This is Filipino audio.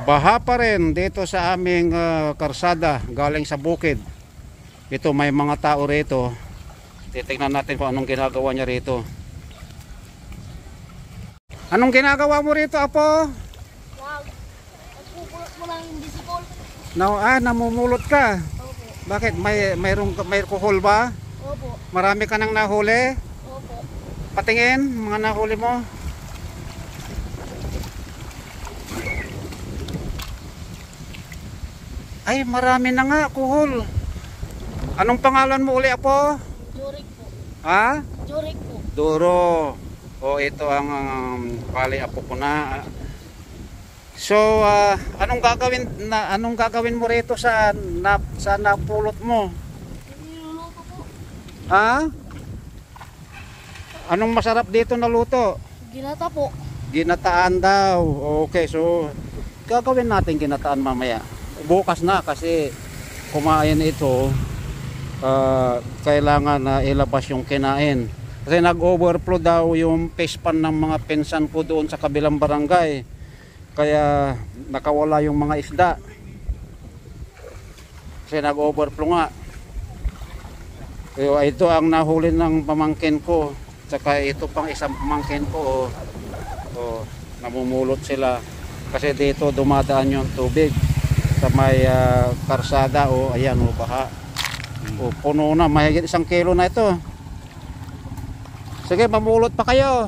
Baha pa rin dito sa aming karsada galing sa bukid. Ito, may mga tao rito. Titingnan natin kung anong ginagawa niya rito. Anong ginagawa mo rito, Apo? Nagpupulot mo ng bisikol. Namumulot ka. Opo. Bakit? May kuhol ba? Opo. Marami ka nang nahuli? Opo. Patingin, mga nahuli mo. Ay, marami na nga, kuhol. Anong pangalan mo uli, Apo? Jurik po. Ha? Jurik po. Duro. O, ito ang pali, Apo ko na. So, anong gagawin mo rito sa napulot mo? Niluluto po. Ha? Anong masarap dito na luto? Ginata po. Ginataan daw. Okay, so gagawin natin ginataan mamaya. Bukas na kasi kumain ito, kailangan na ilabas yung kinain. Kasi nag-overflow daw yung fish pan ng mga pinsan ko doon sa kabilang barangay. Kaya nakawala yung mga isda. Kasi nag-overflow nga. Ito ang nahuli ng pamangkin ko. Saka ito pang isang pamangkin ko. Namumulot sila. Kasi dito dumadaan yung tubig sa may karsada. Ayan, baha. Puno na, mahigit 1 kilo na ito. Sige, mamulot pa kayo.